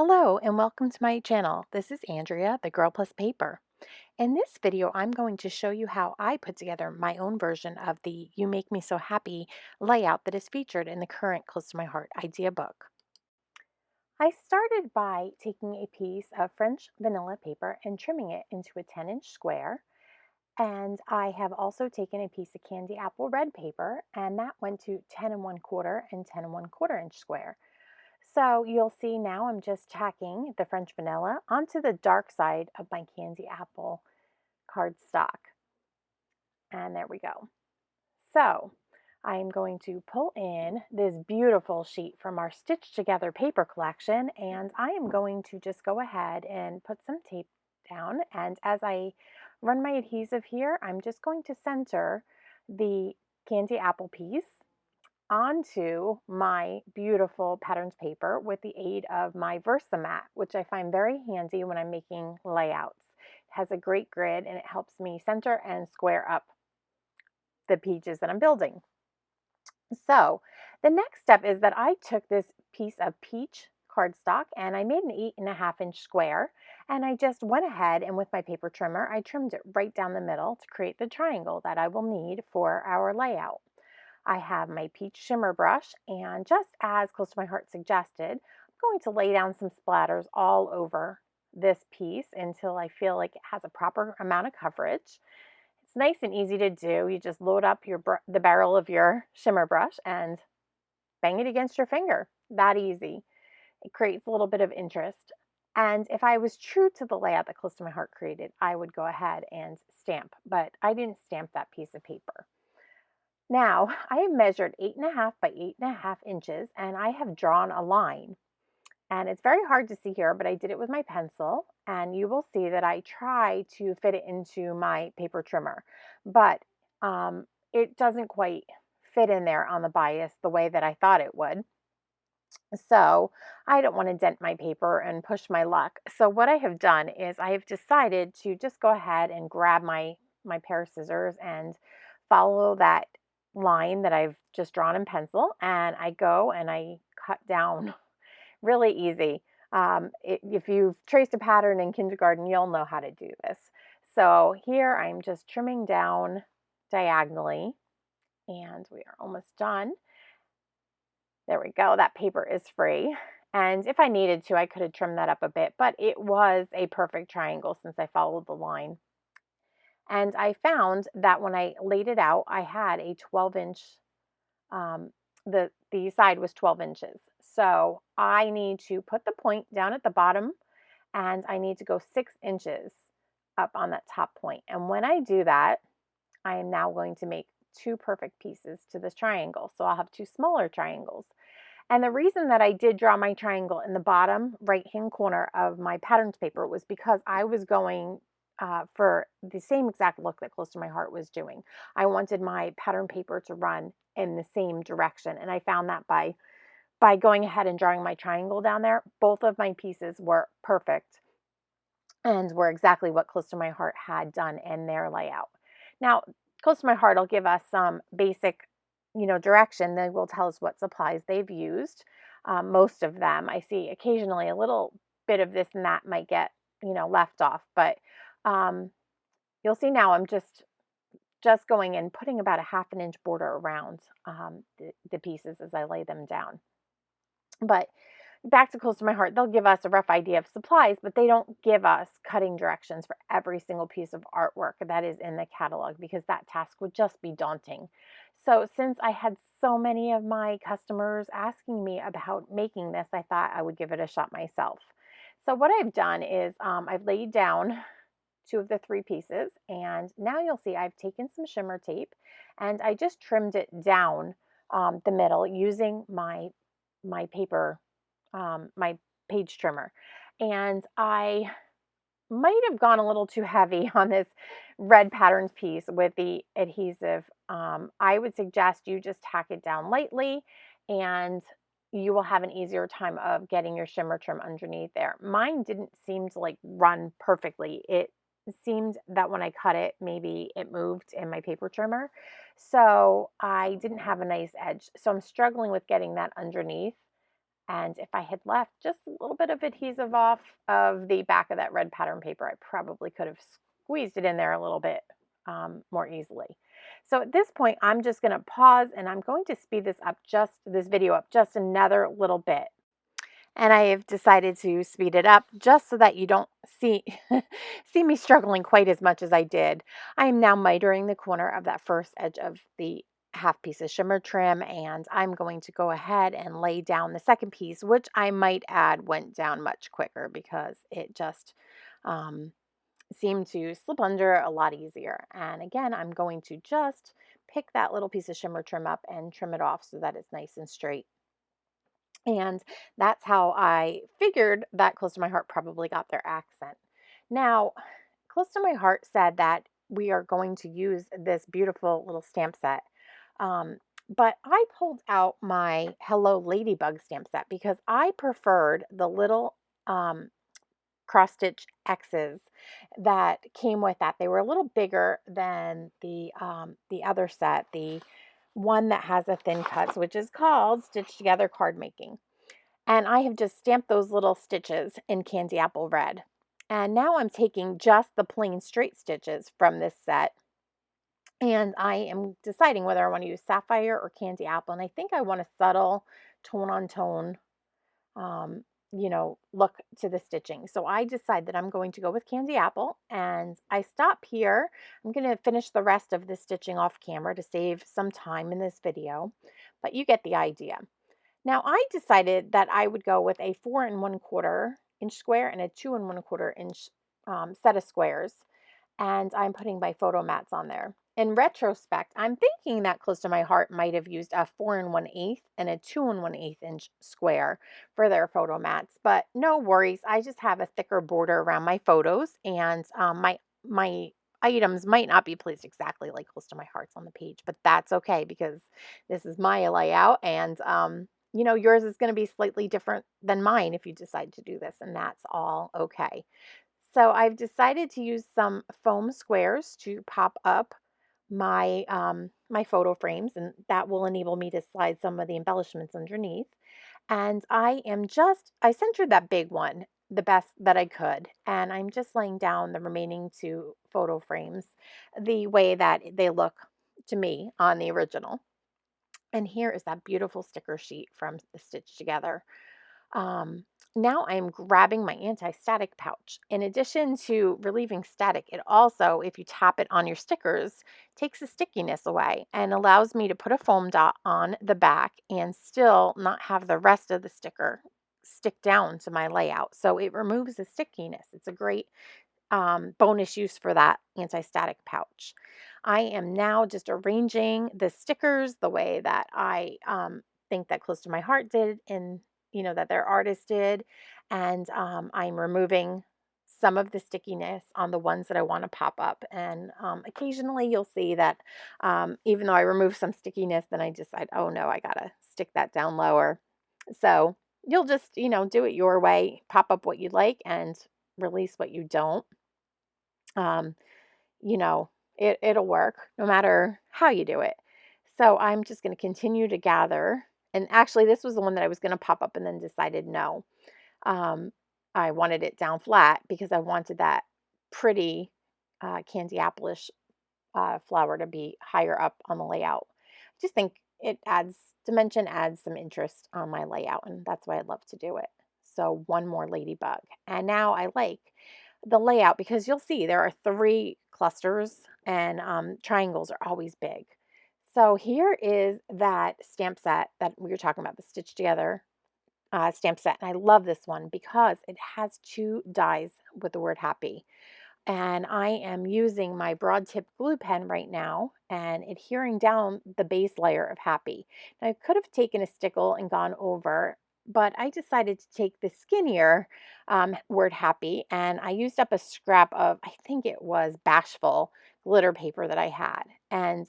Hello and welcome to my channel. This is Andrea, the Girl Plus Paper. In this video, I'm going to show you how I put together my own version of the You Make Me So Happy layout that is featured in the current Close to My Heart idea book. I started by taking a piece of French vanilla paper and trimming it into a 10-inch square. And I have also taken a piece of candy apple red paper, and that went to 10 and 1/4 and 10 and 1/4 inch square. So you'll see now I'm just tacking the French vanilla onto the dark side of my candy apple cardstock. And there we go. So I'm going to pull in this beautiful sheet from our Stitch Together paper collection, and I am going to just go ahead and put some tape down. And as I run my adhesive here, I'm just going to center the candy apple piece onto my beautiful patterns paper with the aid of my Versamat, which I find very handy when I'm making layouts. It has a great grid and it helps me center and square up the pages that I'm building. So the next step is that I took this piece of peach cardstock and I made an 8.5-inch square, and I just went ahead and with my paper trimmer I trimmed it right down the middle to create the triangle that I will need for our layout. I have my peach shimmer brush, and just as Close to My Heart suggested, I'm going to lay down some splatters all over this piece until I feel like it has a proper amount of coverage. It's nice and easy to do. You just load up the barrel of your shimmer brush and bang it against your finger. That easy. It creates a little bit of interest. And if I was true to the layout that Close to My Heart created, I would go ahead and stamp, but I didn't stamp that piece of paper. Now, I have measured 8.5 by 8.5 inches, and I have drawn a line. And it's very hard to see here, but I did it with my pencil, and you will see that I try to fit it into my paper trimmer, but it doesn't quite fit in there on the bias the way that I thought it would. So I don't want to dent my paper and push my luck. So what I have done is I have decided to just go ahead and grab my pair of scissors and follow that line that I've just drawn in pencil, and I go and I cut down really easy. If you've traced a pattern in kindergarten, you'll know how to do this. So here I'm just trimming down diagonally, and we are almost done. There we go. That paper is free. And if I needed to, I could have trimmed that up a bit, but it was a perfect triangle since I followed the line. And I found that when I laid it out, I had a 12-inch, the side was 12 inches. So I need to put the point down at the bottom, and I need to go 6 inches up on that top point. And when I do that, I am now going to make two perfect pieces to this triangle. So I'll have two smaller triangles. And the reason that I did draw my triangle in the bottom right-hand corner of my patterns paper was because I was going for the same exact look that Close to My Heart was doing. I wanted my pattern paper to run in the same direction, and I found that by going ahead and drawing my triangle down there, both of my pieces were perfect and were exactly what Close to My Heart had done in their layout. Now, Close to My Heart will give us some basic, direction. They will tell us what supplies they've used. Most of them, I see occasionally a little bit of this and that might get, left off, but you'll see now I'm just going and putting about a 1/2 inch border around the pieces as I lay them down. But back to Close to My Heart, they'll give us a rough idea of supplies, but they don't give us cutting directions for every single piece of artwork that is in the catalog, because that task would just be daunting. So since I had so many of my customers asking me about making this, I thought I would give it a shot myself. So what I've done is I've laid down two of the three pieces, and now you'll see I've taken some shimmer tape and I just trimmed it down the middle using my paper, my page trimmer. And I might have gone a little too heavy on this red patterns piece with the adhesive. I would suggest you just tack it down lightly, and you will have an easier time of getting your shimmer trim underneath there. Mine didn't seem to like run perfectly. It seemed that when I cut it, maybe it moved in my paper trimmer. So I didn't have a nice edge. So I'm struggling with getting that underneath. And if I had left just a little bit of adhesive off of the back of that red pattern paper, I probably could have squeezed it in there a little bit more easily. So at this point, I'm just going to pause and I'm going to speed this video up just another little bit. And I have decided to speed it up just so that you don't see see me struggling quite as much as I did. I am now mitering the corner of that first edge of the half piece of shimmer trim, and I'm going to go ahead and lay down the second piece, which I might add went down much quicker because it just um, seemed to slip under a lot easier. And again, I'm going to just pick that little piece of shimmer trim up and trim it off so that it's nice and straight. And that's how I figured that Close to My Heart probably got their accent. Now, Close to My Heart said that we are going to use this beautiful little stamp set. Um, but I pulled out my Hello Ladybug stamp set because I preferred the little cross stitch X's that came with that. They were a little bigger than the other set, the one that has a thin cuts, which is called Stitch Together Card Making. And I have just stamped those little stitches in Candy Apple Red. And now I'm taking just the plain straight stitches from this set. And I am deciding whether I want to use Sapphire or Candy Apple. And I think I want a subtle tone on tone, um, look to the stitching. So I decide that I'm going to go with Candy Apple. And I stop here. I'm going to finish the rest of the stitching off camera to save some time in this video. But you get the idea. Now I decided that I would go with a 4 1/4 inch square and a 2 1/4 inch set of squares. And I'm putting my photo mats on there. In retrospect, I'm thinking that Close to My Heart might have used a 4 1/8 and a 2 1/8 inch square for their photo mats, but no worries. I just have a thicker border around my photos, and my items might not be placed exactly like Close to My Heart's on the page, but that's okay because this is my layout, and yours is going to be slightly different than mine if you decide to do this, and that's all okay. So I've decided to use some foam squares to pop up my photo frames, and that will enable me to slide some of the embellishments underneath. And I centered that big one the best that I could, and I'm just laying down the remaining two photo frames the way that they look to me on the original. And here is that beautiful sticker sheet from the Stitch Together. Um, Now I'm grabbing my anti-static pouch. In addition to relieving static, it also, if you tap it on your stickers, takes the stickiness away and allows me to put a foam dot on the back and still not have the rest of the sticker stick down to my layout. So it removes the stickiness. It's a great bonus use for that anti-static pouch. I am now just arranging the stickers the way that I think that Close to My Heart did and that their artist did. And I'm removing some of the stickiness on the ones that I want to pop up. And occasionally you'll see that even though I remove some stickiness, then I decide, oh no, I gotta stick that down lower. So you'll just, do it your way, pop up what you like and release what you don't. um, it'll work no matter how you do it. So I'm just going to continue to gather. And actually, this was the one that I was going to pop up and then decided no. Um, I wanted it down flat because I wanted that pretty candy apple-ish flower to be higher up on the layout. I just think it adds dimension, adds some interest on my layout, and that's why I love to do it. So one more ladybug. And now I like the layout because you'll see there are 3 clusters and triangles are always big. So here is that stamp set that we were talking about, the Stitch Together stamp set. And I love this one because it has 2 dies with the word happy. And I am using my broad tip glue pen right now and adhering down the base layer of happy. Now I could have taken a stickle and gone over, but I decided to take the skinnier word happy, and I used up a scrap of, I think it was bashful glitter paper that I had. And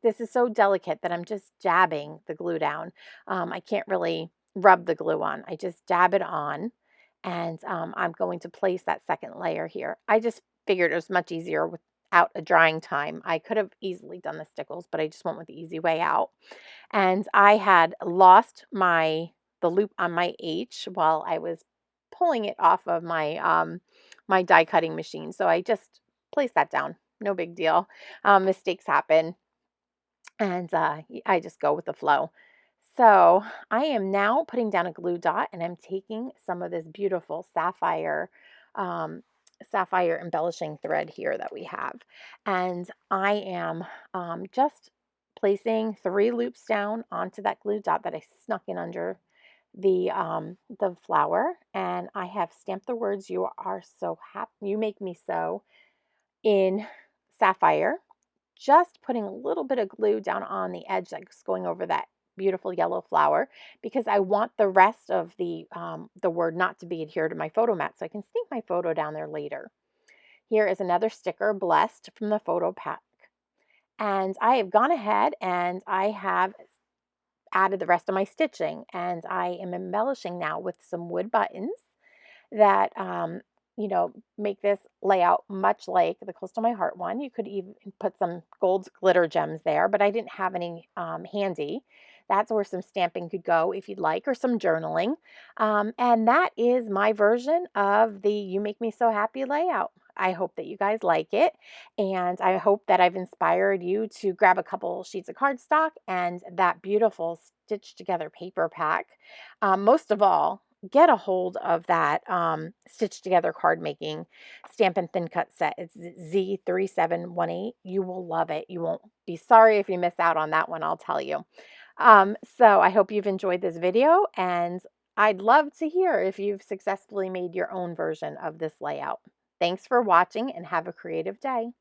this is so delicate that I'm just dabbing the glue down. I can't really rub the glue on. I just dab it on, and I'm going to place that second layer here. I just figured it was much easier without a drying time. I could have easily done the stickles, but I just went with the easy way out. And I had lost my the loop on my H while I was pulling it off of my my die cutting machine. So I just placed that down. No big deal. Mistakes happen, and I just go with the flow. So I am now putting down a glue dot, and I'm taking some of this beautiful um, sapphire embellishing thread here that we have, and I am just placing 3 loops down onto that glue dot that I snuck in under the flower, and I have stamped the words "You are so happy, you make me so" in sapphire, just putting a little bit of glue down on the edge that's going over that beautiful yellow flower, because I want the rest of the word not to be adhered to my photo mat, so I can sneak my photo down there later. Here is another sticker, Blessed, from the photo pack. And I have gone ahead and I have added the rest of my stitching, and I am embellishing now with some wood buttons that make this layout much like the Close to My Heart one. You could even put some gold glitter gems there, but I didn't have any handy. That's where some stamping could go if you'd like, or some journaling. And that is my version of the You Make Me So Happy layout. I hope that you guys like it, and I hope that I've inspired you to grab a couple sheets of cardstock and that beautiful stitched together paper pack. Most of all, get a hold of that stitched together card making Stampin' Thin Cut set. It's Z3718. You will love it. You won't be sorry if you miss out on that one, I'll tell you. So I hope you've enjoyed this video, and I'd love to hear if you've successfully made your own version of this layout. Thanks for watching, and have a creative day.